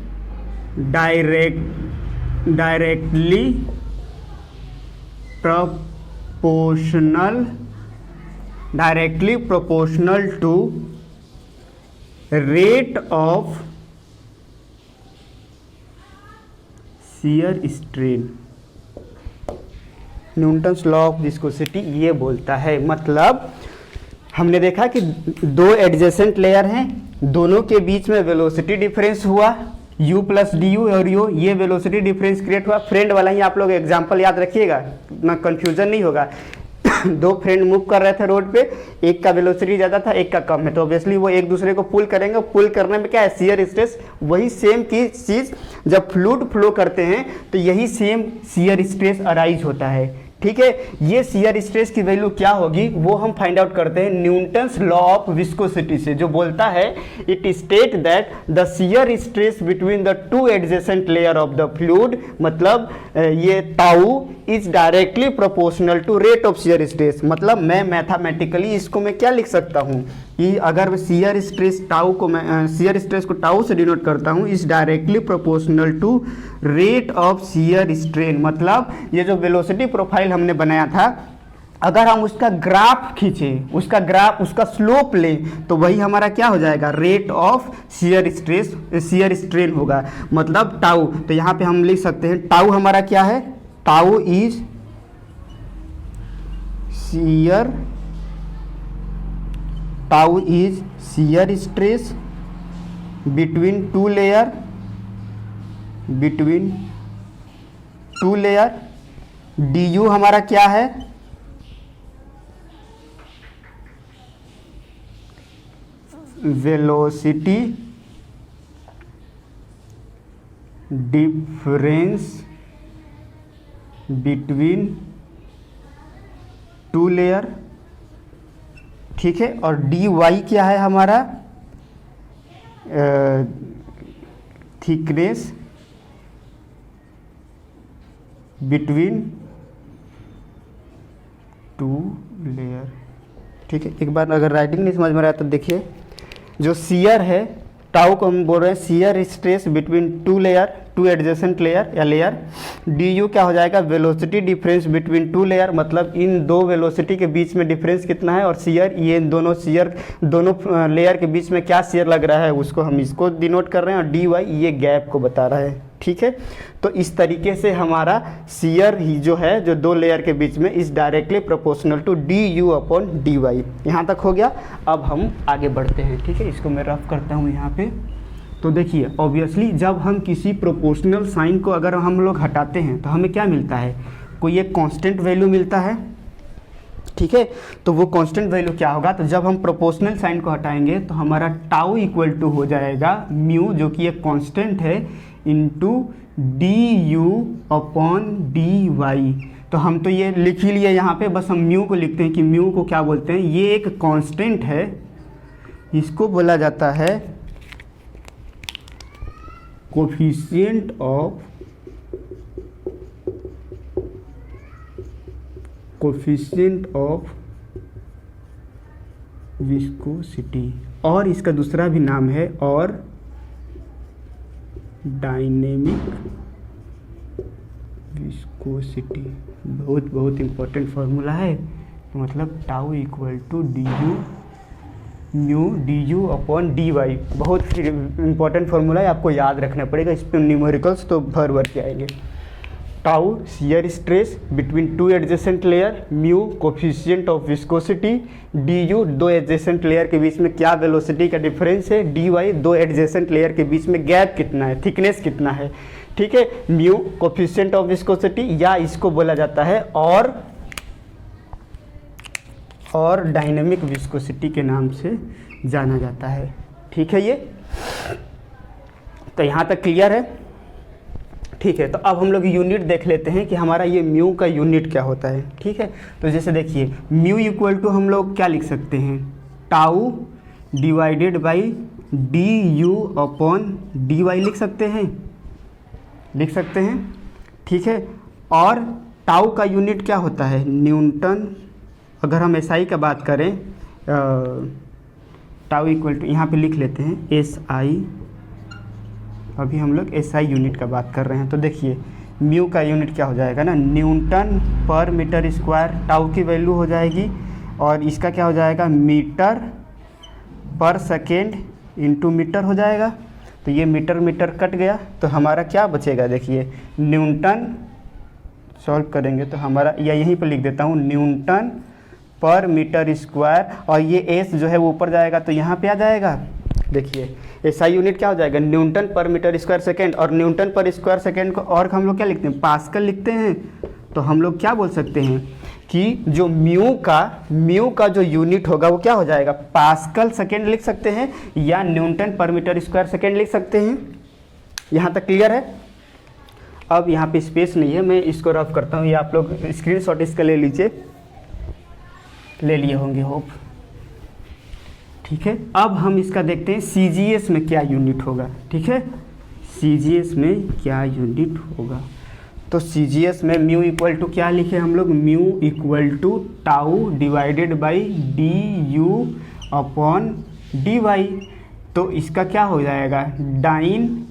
directly proportional to rate of shear strain। Newton's law of viscosity ये बोलता है, मतलब हमने देखा कि दो एडजेसेंट लेयर हैं, दोनों के बीच में वेलोसिटी डिफरेंस हुआ u प्लस डी यू, और ये वेलोसिटी डिफरेंस क्रिएट हुआ। फ्रेंड वाला ही आप लोग एग्जांपल याद रखिएगा, ना कंफ्यूजन नहीं होगा। दो फ्रेंड मूव कर रहे थे रोड पे, एक का वेलोसिटी ज़्यादा था, एक का कम है, तो ऑब्वियसली वो एक दूसरे को पुल करेंगे। पुल करने में क्या है, शियर स्ट्रेस। वही सेम की चीज़ जब फ्लूइड फ्लो करते हैं तो यही सेम शियर स्ट्रेस अराइज होता है। ठीक है, ये शियर स्ट्रेस की वैल्यू क्या होगी वो हम फाइंड आउट करते हैं न्यूटन्स लॉ ऑफ विस्कोसिटी से, जो बोलता है it state that the shear stress between the two adjacent layer of the fluid, मतलब ये tau is directly proportional to rate of shear stress. मतलब मैं मैथमेटिकली इसको मैं क्या लिख सकता हूँ कि अगर शियर स्ट्रेस टाउ को मैं शियर स्ट्रेस को टाउ से डिनोट करता हूँ, is directly proportional to rate of shear strain. मतलब ये जो वेलोसिटी प्रोफाइल हमने बनाया था, अगर हम उसका ग्राफ खींचें, उसका स्लोप लें, तो वही हमारा क्या हो जाएगा, रेट ऑफ शियर स्ट्रेन होगा, मतलब टाउ। तो यहाँ पे हम लिख सकते हैं टाउ हमारा क्या है, tau is shear stress between two layer. D you हमारा क्या है, velocity difference between two layer. ठीक है, और डी वाई क्या है हमारा, थिकनेस बिटवीन टू लेयर। ठीक है, एक बार अगर राइटिंग नहीं समझ में रहा तो देखिए, जो शियर है टाउ को हम बोल रहे हैं shear stress between two adjacent layer या लेयर। डी यू क्या हो जाएगा, velocity difference between two layer, मतलब इन दो वेलोसिटी के बीच में डिफरेंस कितना है, और शियर, ये दोनों लेयर के बीच में क्या शियर लग रहा है उसको हम इसको डिनोट कर रहे हैं, और डी वाई ये गैप को बता रहा है। ठीक है, तो इस तरीके से हमारा शियर ही जो है, जो दो लेयर के बीच में, is directly proportional to d u upon d y. यहाँ तक हो गया। अब हम आगे बढ़ते हैं। ठीक है, इसको मैं रफ करता हूँ यहाँ पे। तो देखिए, ऑब्वियसली जब हम किसी प्रोपोर्शनल साइन को अगर हम लोग हटाते हैं तो हमें क्या मिलता है, कोई एक कांस्टेंट वैल्यू मिलता है। ठीक है, तो वो कांस्टेंट वैल्यू क्या होगा, तो जब हम प्रोपोर्शनल साइन को हटाएंगे तो हमारा टाउ इक्वल टू हो जाएगा म्यू, जो कि एक कांस्टेंट है, into d u upon d y. तो हम तो ये लिख ही लिए यहाँ पे, बस हम म्यू को लिखते हैं कि म्यू को क्या बोलते हैं, ये एक कांस्टेंट है, इसको बोला जाता है कोफिशिएंट ऑफ विस्कोसिटी, और इसका दूसरा भी नाम है और डायनेमिक विस्कोसिटी। बहुत इंपॉर्टेंट फार्मूला है। तो मतलब tau equal to d u mu d u upon d y, बहुत इंपॉर्टेंट फार्मूला है, आपको याद रखना पड़ेगा। इस पर न्यूमेरिकल्स तो भर के आएंगे। Tau shear stress between two adjacent layer, mu coefficient of viscosity, D you दो एडजेसेंट लेयर के बीच में क्या वेलोसिटी का डिफरेंस है, डी वाई दो एडजेसेंट लेयर के बीच में गैप कितना है, थिकनेस कितना है। ठीक है, म्यू कोफिशिएंट ऑफ विस्कोसिटी, या इसको बोला जाता है और डायनेमिक विस्कोसिटी के नाम से जाना जाता है। ठीक है, ये तो यहाँ तक क्लियर है। ठीक है, तो अब हम लोग यूनिट देख लेते हैं कि हमारा ये म्यू का यूनिट क्या होता है। ठीक है, तो जैसे देखिए, म्यू इक्वल टू हम लोग क्या लिख सकते हैं, tau divided by d u upon d y लिख सकते हैं। ठीक है, और टाउ का यूनिट क्या होता है, न्यूटन। अगर हम एसआई का बात करें, टाउ इक्वल टू यहाँ पे लिख लेते हैं SI अभी हम लोग एसआई यूनिट का बात कर रहे हैं। तो देखिए म्यू का यूनिट क्या हो जाएगा ना, न्यूटन पर मीटर स्क्वायर, टाउ की वैल्यू हो जाएगी, और इसका क्या हो जाएगा, metre per second into metre हो जाएगा। तो ये मीटर मीटर कट गया, तो हमारा क्या बचेगा, देखिए न्यूटन, सॉल्व करेंगे तो हमारा, या यहीं पर लिख देता हूँ, न्यूटन पर मीटर स्क्वायर, और ये एस जो है वो ऊपर जाएगा तो यहाँ पे आ जाएगा। देखिए एसआई यूनिट क्या हो जाएगा, न्यूटन पर मीटर स्क्वायर सेकेंड, और न्यूटन पर स्क्वायर सेकेंड को और हम लोग क्या लिखते हैं, पास्कल लिखते हैं। तो हम लोग क्या बोल सकते हैं कि जो म्यू का जो यूनिट होगा वो क्या हो जाएगा, पास्कल सेकेंड लिख सकते हैं, या न्यूटन पर मीटर स्क्वायर सेकेंड लिख सकते हैं। यहाँ तक क्लियर है। अब यहाँ पे स्पेस नहीं है, मैं इसको रफ करता हूँ, ये आप लोग स्क्रीनशॉट इसका ले लीजिए, ले लिए होंगे होप, ठीक है। अब हम इसका देखते हैं सीजीएस में क्या यूनिट होगा, ठीक है, सीजीएस में क्या यूनिट होगा। तो सीजीएस में म्यू इक्वल टू क्या लिखे हम लोग, mu equal to tau divided by d u upon d y. तो इसका क्या हो जाएगा, dyne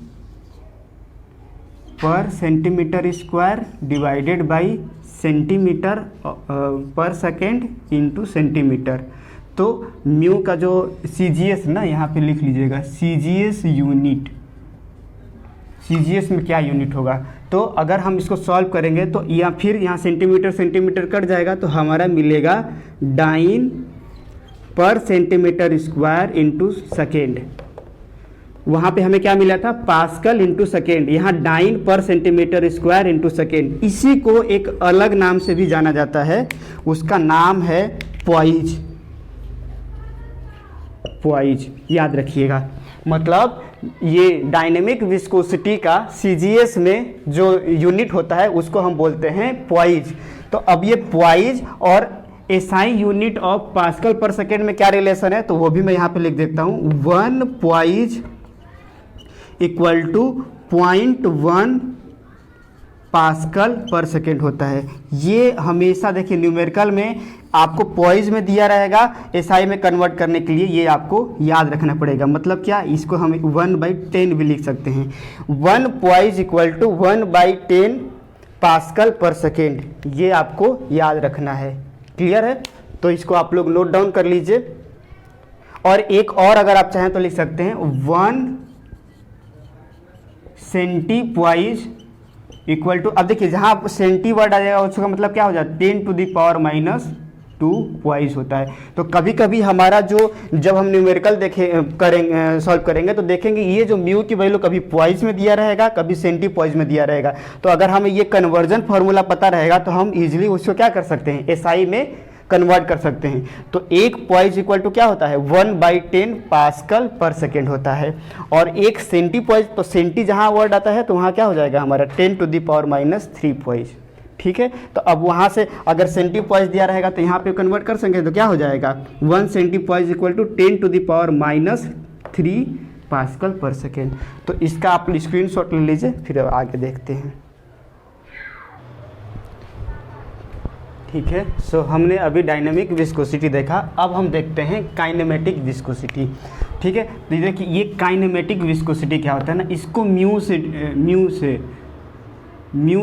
per centimetre square divided by centimetre per second into centimetre. तो म्यू का जो सीजीएस ना, यहाँ पे लिख लीजिएगा सीजीएस यूनिट, सीजीएस में क्या यूनिट होगा। तो अगर हम इसको सॉल्व करेंगे तो या फिर यहाँ सेंटीमीटर सेंटीमीटर कट जाएगा, तो हमारा मिलेगा dine per centimetre square into second. वहाँ पे हमें क्या मिला था, पास्कल इंटू सेकेंड, यहाँ dine per centimetre square into second. इसी को एक अलग नाम से भी जाना जाता है, उसका नाम है पॉइज, पॉइज, याद रखिएगा। मतलब ये डायनेमिक विस्कोसिटी का सीजीएस में जो यूनिट होता है उसको हम बोलते हैं पॉइज। तो अब ये पॉइज और SI unit of pascal per second में क्या रिलेशन है, तो वो भी मैं यहाँ पे लिख देता हूँ, 1 poise equal to 0.1 pascal per second होता है। ये हमेशा देखिए न्यूमेरिकल में आपको पॉइज में दिया रहेगा, एसआई में कन्वर्ट करने के लिए ये आपको याद रखना पड़ेगा। मतलब क्या, इसको हम 1/10 भी लिख सकते हैं। 1 poise equal to 1/10 pascal per second, ये आपको याद रखना है। क्लियर है। तो इसको आप लोग नोट डाउन कर लीजिए। और एक और अगर आप चाहें तो लिख सकते हैं 1 सेंटीपॉइज इक्वल टू, अब देखिए जहाँ सेंटी वर्ड आ जाएगा उसका मतलब क्या हो जाता है 10⁻²² पॉइज होता है। तो कभी कभी हमारा जो, जब हम न्यूमेरिकल करेंगे सॉल्व करेंगे तो देखेंगे ये जो म्यू की वैल्यू कभी पॉइज में दिया रहेगा, कभी सेंटी पॉइज में दिया रहेगा। तो अगर हमें ये कन्वर्जन फार्मूला पता रहेगा तो हम इजीली उसको क्या कर सकते हैं, एसआई में कन्वर्ट कर सकते हैं। तो 1 पॉइज इक्वल टू क्या होता है 1/10 पास्कल पर सेकेंड होता है। और 1 सेंटी पॉइज, तो सेंटी जहाँ वर्ड आता है तो वहाँ क्या हो जाएगा हमारा 10⁻³ पॉइज। ठीक है। तो अब वहाँ से अगर सेंटी पॉइज दिया रहेगा तो यहाँ पे कन्वर्ट कर सकेंगे तो क्या हो जाएगा 1 centipoise equal to 10⁻³ pascal per second. तो इसका आप स्क्रीनशॉट ले लीजिए, फिर आगे देखते हैं। ठीक है। सो हमने अभी डायनेमिक विस्कोसिटी देखा, अब हम देखते हैं काइनेमेटिक विस्कोसिटी। ठीक है। तो देखिए ये काइनेमेटिक विस्कोसिटी क्या होता है ना, इसको म्यू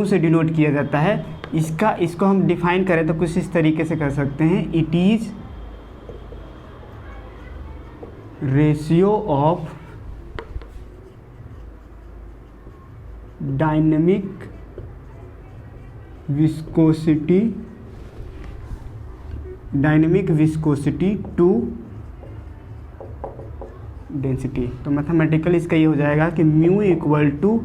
से डिनोट किया जाता है। इसको हम डिफाइन करें तो कुछ इस तरीके से कर सकते हैं, it is ratio of dynamic viscosity to density. तो मैथमेटिकल इसका ये हो जाएगा कि mu equal to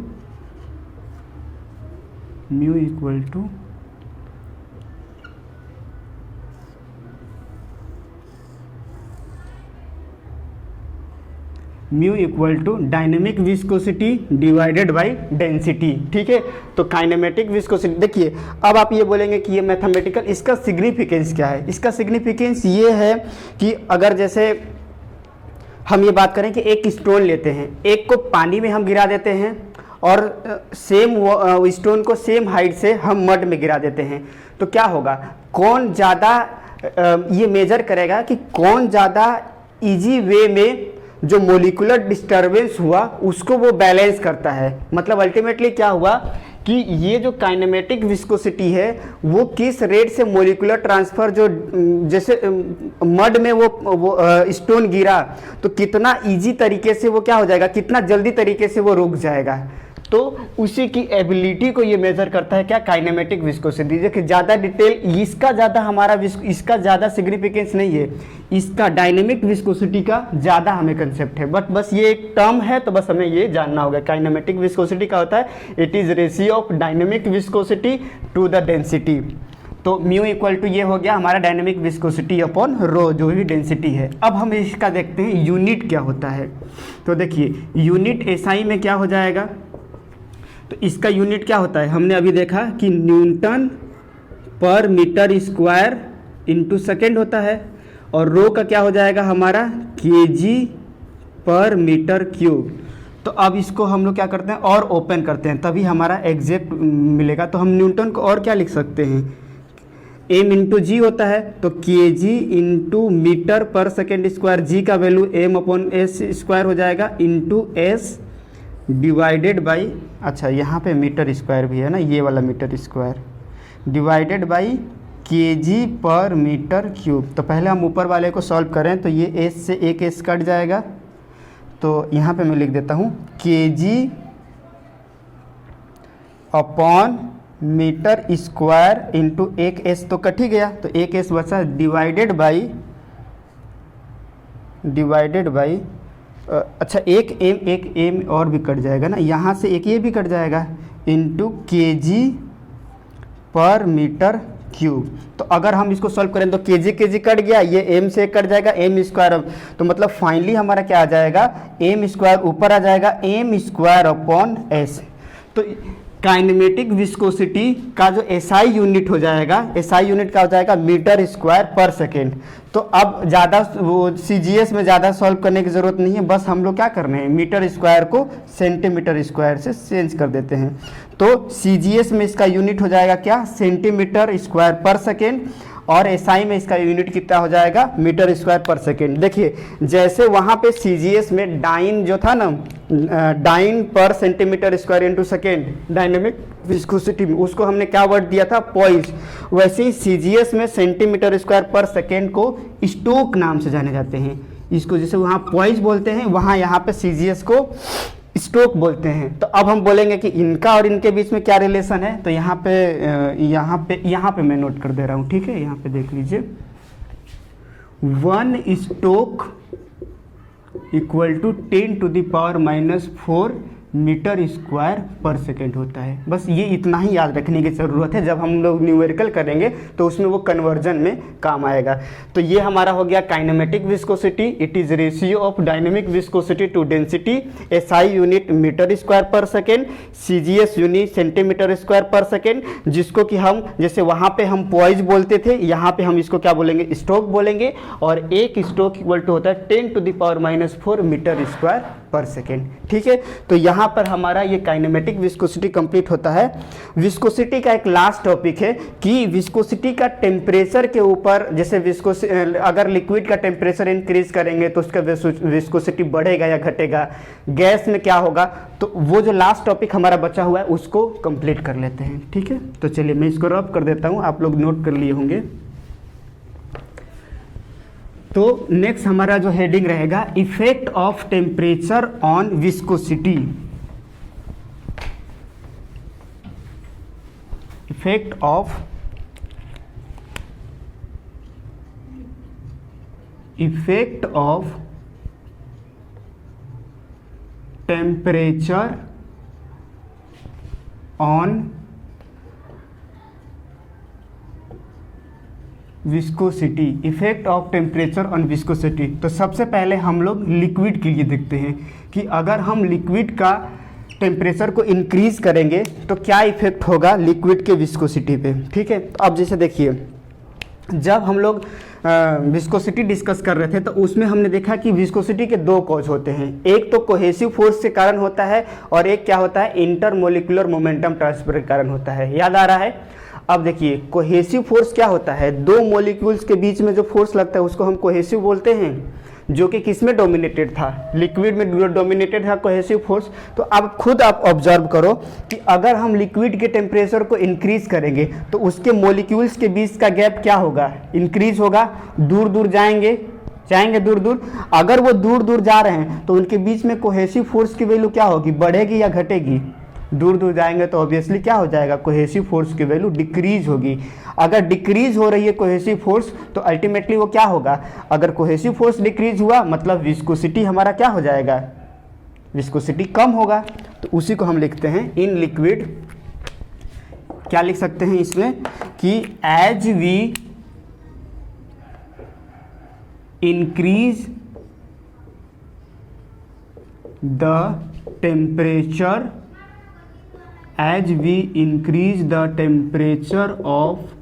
dynamic viscosity divided by density. ठीक है। तो काइनेमेटिक विस्कोसिटी, देखिए अब आप ये बोलेंगे कि ये मैथमेटिकल, इसका सिग्निफिकेंस क्या है। इसका सिग्निफिकेंस ये है कि अगर जैसे हम ये बात करें कि एक स्टोन लेते हैं, एक को पानी में हम गिरा देते हैं और सेम स्टोन को सेम हाइट से हम मड में गिरा देते हैं, तो क्या होगा, कौन ज़्यादा ये मेजर करेगा कि कौन ज़्यादा इजी वे में जो मोलिकुलर डिस्टर्बेंस हुआ उसको वो बैलेंस करता है। मतलब अल्टीमेटली क्या हुआ कि ये जो काइनेमेटिक विस्कोसिटी है वो किस रेट से मोलिकुलर ट्रांसफ़र, जो जैसे मड में वो स्टोन गिरा तो कितना इजी तरीके से वो क्या हो जाएगा, कितना जल्दी तरीके से वो रुक जाएगा, तो उसी की एबिलिटी को ये मेजर करता है क्या, काइनेमेटिक विस्कोसिटी। देखिए ज़्यादा डिटेल इसका ज़्यादा हमारा इसका ज़्यादा सिग्निफिकेंस नहीं है, इसका डायनेमिक विस्कोसिटी का ज़्यादा हमें कंसेप्ट है, बट बस ये एक टर्म है तो बस हमें ये जानना होगा। काइनेमेटिक विस्कोसिटी का होता है it is ratio of dynamic viscosity to the density. तो म्यू इक्वल टू ये हो गया हमारा डायनेमिक विस्कोसिटी अपॉन रो, जो भी डेंसिटी है। अब हम इसका देखते हैं यूनिट क्या होता है। तो देखिए यूनिट एसआई में क्या हो जाएगा, तो इसका यूनिट क्या होता है, हमने अभी देखा कि न्यूटन पर मीटर स्क्वायर इंटू सेकेंड होता है, और रो का क्या हो जाएगा हमारा केजी पर मीटर क्यूब। तो अब इसको हम लोग क्या करते हैं और ओपन करते हैं, तभी हमारा एग्जैक्ट मिलेगा। तो हम न्यूटन को और क्या लिख सकते हैं, एम इंटू जी होता है, तो k g into metre per second square, g का value m upon s square हो जाएगा इंटू एस डिवाइडेड बाई, अच्छा यहाँ पे मीटर स्क्वायर भी है ना, ये वाला metre square, divided by kg per metre cube. तो पहले हम ऊपर वाले को सॉल्व करें, तो ये एस से एक एस कट जाएगा, तो यहाँ पे मैं लिख देता हूँ kg upon metre square into एक एस, तो कट ही गया, तो एक एस बचा, डिवाइडेड बाई अच्छा एक एम और भी कट जाएगा ना, यहाँ से एक ये भी कट जाएगा, into KG per metre cube. तो अगर हम इसको सॉल्व करें तो केजी कट गया, ये एम से कट जाएगा, एम स्क्वायर, तो मतलब फाइनली हमारा क्या आ जाएगा, एम स्क्वायर ऊपर आ जाएगा, एम स्क्वायर अपॉन एस। तो काइनेमेटिक विस्कोसिटी का जो एसआई यूनिट हो जाएगा, एसआई यूनिट का हो जाएगा मीटर स्क्वायर पर सेकेंड। तो अब ज़्यादा वो सीजीएस में ज़्यादा सॉल्व करने की ज़रूरत नहीं है, बस हम लोग क्या करने हैं, मीटर स्क्वायर को सेंटीमीटर स्क्वायर से चेंज कर देते हैं। तो सीजीएस में इसका यूनिट हो जाएगा क्या, सेंटीमीटर स्क्वायर पर सेकेंड, और एसआई में इसका यूनिट कितना हो जाएगा, मीटर स्क्वायर पर सेकेंड। देखिए जैसे वहाँ पे सीजीएस में डाइन जो था ना, dine per centimetre square into second dynamic viscosity में, उसको हमने क्या वर्ड दिया था, पॉइस। वैसे ही सीजीएस में सेंटीमीटर स्क्वायर पर सेकेंड को स्टोक नाम से जाने जाते हैं। इसको जैसे वहाँ पॉइस बोलते हैं, वहाँ यहाँ पे सीजीएस को स्टोक बोलते हैं। तो अब हम बोलेंगे कि इनका और इनके बीच में क्या रिलेशन है, तो यहाँ पे मैं नोट कर दे रहा हूँ, ठीक है, यहाँ पे देख लीजिए, 1 stoke equal to 10⁻⁻⁴ metre square per second होता है। बस ये इतना ही याद रखने की ज़रूरत है, जब हम लोग न्यूमेरिकल करेंगे तो उसमें वो कन्वर्जन में काम आएगा। तो ये हमारा हो गया kinematic viscosity, it is ratio of dynamic viscosity to density, SI unit metre square per second, CGS unit centimetre square per second, जिसको कि हम जैसे वहाँ पे हम पॉइज बोलते थे, यहाँ पे हम इसको क्या बोलेंगे, स्टोक बोलेंगे, और एक स्टोक इक्वल टू होता है 10⁻⁻⁴ मीटर स्क्वायर पर सेकेंड। ठीक है, तो यहाँ पर हमारा ये काइनेमेटिक विस्कोसिटी कंप्लीट होता है। विस्कोसिटी का एक लास्ट टॉपिक है कि विस्कोसिटी का टेम्परेचर के ऊपर, जैसे अगर लिक्विड का टेम्परेचर इंक्रीज करेंगे तो उसका विस्कोसिटी बढ़ेगा या घटेगा, गैस में क्या होगा, तो वो जो लास्ट टॉपिक हमारा बचा हुआ है उसको कंप्लीट कर लेते हैं। ठीक है, तो चलिए मैं इसको रब कर देता हूँ, आप लोग नोट कर लिए होंगे। तो नेक्स्ट हमारा जो हेडिंग रहेगा, effect of temperature on viscosity. Effect of temperature on viscosity. Effect of temperature on viscosity. तो सबसे पहले हम लोग लिक्विड के लिए देखते हैं कि अगर हम लिक्विड का टेम्परेचर को इंक्रीज करेंगे तो क्या इफेक्ट होगा लिक्विड के विस्कोसिटी पे। ठीक है, तो अब जैसे देखिए, जब हम लोग विस्कोसिटी डिस्कस कर रहे थे तो उसमें हमने देखा कि विस्कोसिटी के दो कॉज होते हैं, एक तो कोहेसिव फोर्स के कारण होता है और एक क्या होता है, इंटरमोलिकुलर मोमेंटम ट्रांसफर के कारण होता है। याद आ रहा है? अब देखिए, कोहेसिव फोर्स क्या होता है, दो मॉलिक्यूल्स के बीच में जो फोर्स लगता है उसको हम कोहेसिव बोलते हैं। जो कि किस में डोमिनेटेड था, लिक्विड में डोमिनेटेड था कोहेसिव फोर्स। तो अब खुद आप ऑब्जर्व करो कि अगर हम लिक्विड के टेम्परेचर को इंक्रीज करेंगे तो उसके मॉलिक्यूल्स के बीच का गैप क्या होगा, इंक्रीज होगा, दूर दूर जाएंगे दूर दूर। अगर वो दूर दूर जा रहे हैं तो उनके बीच में कोहेसिव फोर्स की वैल्यू क्या होगी, बढ़ेगी या घटेगी, दूर दूर जाएंगे तो ऑब्वियसली क्या हो जाएगा, कोहेसिव फोर्स की वैल्यू डिक्रीज होगी। अगर डिक्रीज हो रही है कोहेसिव फोर्स तो अल्टीमेटली वो क्या होगा, अगर कोहेसिव फोर्स डिक्रीज हुआ मतलब विस्कोसिटी हमारा क्या हो जाएगा, विस्कोसिटी कम होगा। तो उसी को हम लिखते हैं इन लिक्विड, क्या लिख सकते हैं इसमें कि as we increase the temperature, as we increase the temperature of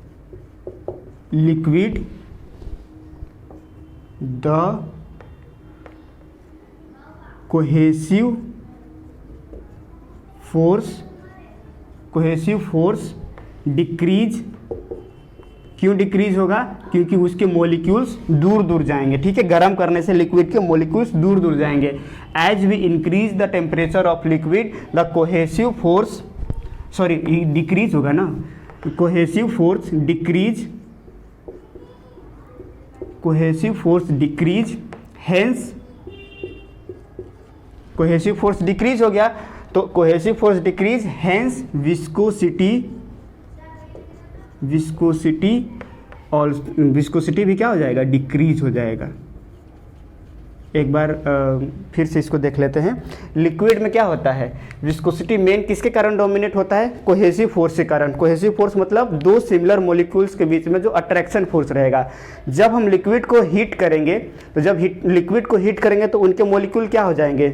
liquid, the cohesive force decrease। क्यों डिक्रीज होगा, क्योंकि उसके मॉलिक्यूल्स दूर दूर जाएंगे। ठीक है, गर्म करने से लिक्विड के मॉलिक्यूल्स दूर दूर जाएंगे। As we increase the temperature of liquid the cohesive force, sorry decrease होगा ना, cohesive force decrease, cohesive force decrease, hence cohesive force decrease हो गया तो cohesive force decrease, hence viscosity भी क्या हो जाएगा, डिक्रीज हो जाएगा। एक बार फिर से इसको देख लेते हैं। लिक्विड में क्या होता है, विस्कोसिटी मेन किसके कारण डोमिनेट होता है, कोहेसिव फोर्स के कारण। कोहेसिव फोर्स मतलब दो सिमिलर मॉलिक्यूल्स के बीच में जो अट्रैक्शन फोर्स रहेगा। जब हम लिक्विड को हीट करेंगे तो जब लिक्विड को हीट करेंगे तो उनके मॉलिक्यूल क्या हो जाएंगे,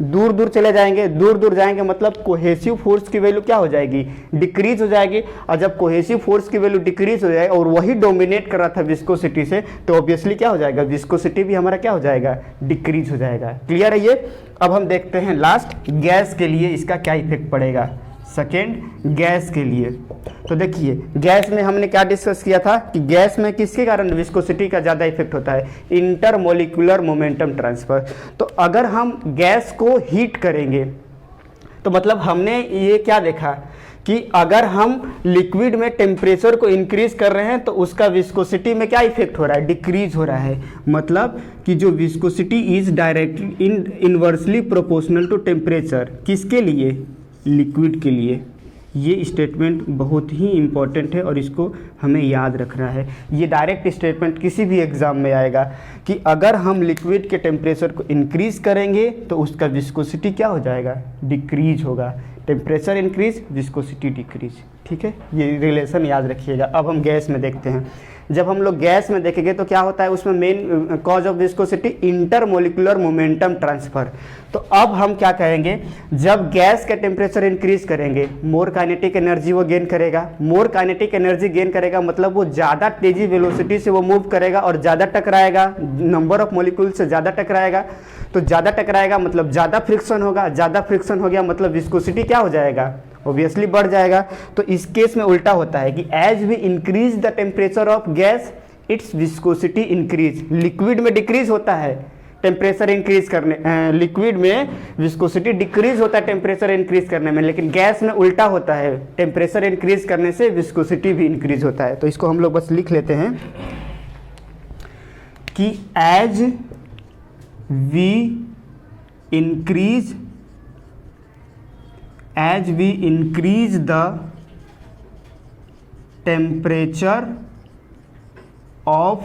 दूर दूर चले जाएंगे, दूर दूर जाएंगे मतलब कोहेसिव फोर्स की वैल्यू क्या हो जाएगी, डिक्रीज हो जाएगी। और जब कोहेसिव फोर्स की वैल्यू डिक्रीज हो जाए और वही डोमिनेट कर रहा था विस्कोसिटी से, तो ऑब्वियसली क्या हो जाएगा, विस्कोसिटी भी हमारा क्या हो जाएगा, डिक्रीज हो जाएगा। क्लियर है ये। अब हम देखते हैं लास्ट गैस के लिए इसका क्या इफेक्ट पड़ेगा। सेकेंड गैस के लिए, तो देखिए गैस में हमने क्या डिस्कस किया था कि गैस में किसके कारण विस्कोसिटी का ज़्यादा इफेक्ट होता है, इंटरमोलिकुलर मोमेंटम ट्रांसफर। तो अगर हम गैस को हीट करेंगे तो मतलब हमने ये क्या देखा कि अगर हम लिक्विड में टेम्परेचर को इंक्रीज कर रहे हैं तो उसका विस्कोसिटी में क्या इफेक्ट हो रहा है, डिक्रीज हो रहा है। मतलब कि जो viscosity is directly inversely proportional to temperature, किसके लिए, लिक्विड के लिए। ये स्टेटमेंट बहुत ही इम्पॉर्टेंट है और इसको हमें याद रखना है। ये डायरेक्ट स्टेटमेंट किसी भी एग्जाम में आएगा कि अगर हम लिक्विड के टेम्परेचर को इंक्रीज करेंगे तो उसका विस्कोसिटी क्या हो जाएगा, डिक्रीज होगा। Temperature increase, viscosity decrease. ठीक है, ये रिलेशन याद रखिएगा। अब हम गैस में देखते हैं। जब हम लोग गैस में देखेंगे तो क्या होता है, उसमें main cause of viscosity intermolecular momentum transfer. तो अब हम क्या कहेंगे, जब गैस का टेम्परेचर इंक्रीज करेंगे मोर काइनेटिक एनर्जी वो गेन करेगा। मोर काइनेटिक एनर्जी गेन करेगा मतलब वो ज़्यादा तेजी वेलोसिटी से वो मूव करेगा और ज़्यादा टकराएगा, नंबर ऑफ मॉलिक्यूल से ज़्यादा टकराएगा। तो ज़्यादा टकराएगा मतलब ज़्यादा फ्रिक्शन होगा, ज़्यादा फ्रिक्शन हो गया मतलब विस्कोसिटी क्या हो जाएगा, ऑब्वियसली बढ़ जाएगा। तो इस केस में उल्टा होता है कि as we increase the temperature of gas its viscosity increase. Liquid में डिक्रीज होता है टेम्परेचर इंक्रीज करने, लिक्विड में विस्कोसिटी डिक्रीज होता है टेम्परेचर इंक्रीज करने में, लेकिन गैस में उल्टा होता है, टेम्परेचर इंक्रीज करने से विस्कोसिटी भी इंक्रीज होता है। तो इसको हम लोग बस लिख लेते हैं कि as we increase the temperature of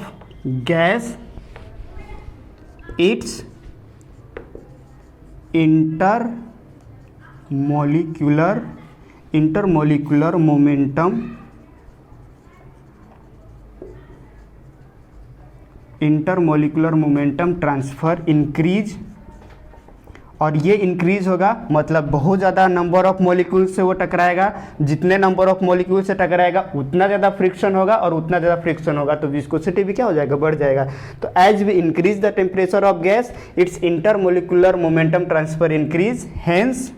gas, its intermolecular momentum transfer increase। और ये इंक्रीज होगा मतलब बहुत ज़्यादा नंबर ऑफ मॉलिक्यूल से वो टकराएगा। जितने नंबर ऑफ मॉलिक्यूल से टकराएगा उतना ज़्यादा फ्रिक्शन होगा और उतना ज़्यादा फ्रिक्शन होगा तो विस्कोसिटी भी क्या हो जाएगा, बढ़ जाएगा। तो as we increase the temperature of gas its intermolecular momentum transfer increase, hence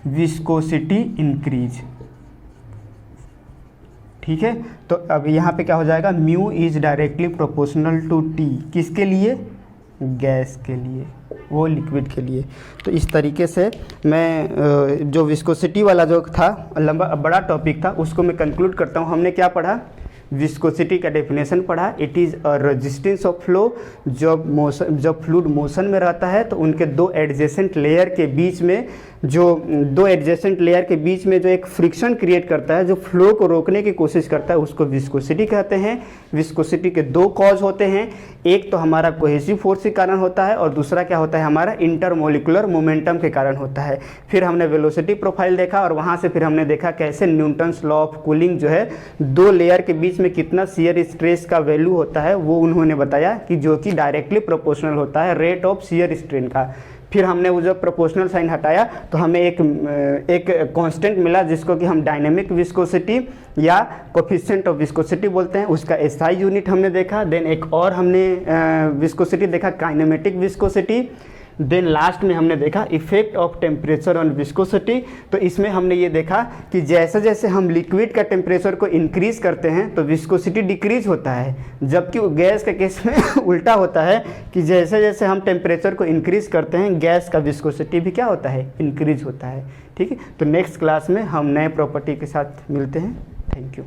viscosity increase. ठीक है। तो अब यहाँ पे क्या हो जाएगा, mu is directly proportional to t, किसके लिए, गैस के लिए, वो लिक्विड के लिए। तो इस तरीके से मैं जो विस्कोसिटी वाला जो था लंबा बड़ा टॉपिक था उसको मैं कंक्लूड करता हूँ। हमने क्या पढ़ा, विस्कोसिटी का डेफिनेशन पढ़ा, it is a resistance of flow. जब फ्लूइड मोशन में रहता है तो उनके दो एडजेसेंट लेयर के बीच में जो एक फ्रिक्शन क्रिएट करता है, जो फ्लो को रोकने की कोशिश करता है, उसको विस्कोसिटी कहते हैं। विस्कोसिटी के दो कॉज होते हैं, एक तो हमारा कोहेसिव फोर्स के कारण होता है और दूसरा क्या होता है, हमारा इंटरमोलिकुलर मोमेंटम के कारण होता है। फिर हमने वेलोसिटी प्रोफाइल देखा और वहाँ से फिर हमने देखा कैसे न्यूटन्स लॉ ऑफ कूलिंग जो है दो लेयर के बीच में कितना शियर स्ट्रेस का वैल्यू होता है वो उन्होंने बताया कि जो कि डायरेक्टली प्रोपोर्शनल होता है रेट ऑफ शियर स्ट्रेन का। फिर हमने वो जब प्रोपोर्शनल साइन हटाया तो हमें एक कांस्टेंट मिला जिसको कि हम डायनेमिक विस्कोसिटी या कोफिशिएंट ऑफ विस्कोसिटी बोलते हैं, उसका एसआई यूनिट हमने देखा। देन एक और हमने विस्कोसिटी देखा, काइनेमेटिक विस्कोसिटी। देन लास्ट में हमने देखा effect of temperature on viscosity. तो इसमें हमने ये देखा कि जैसे जैसे हम लिक्विड का टेम्परेचर को इंक्रीज करते हैं तो विस्कोसिटी डिक्रीज होता है, जबकि गैस के केस में उल्टा होता है कि जैसे जैसे हम टेम्परेचर को इंक्रीज करते हैं गैस का विस्कोसिटी भी क्या होता है, इंक्रीज होता है। ठीक है, तो नेक्स्ट क्लास में हम नए प्रॉपर्टी के साथ मिलते हैं। Thank you.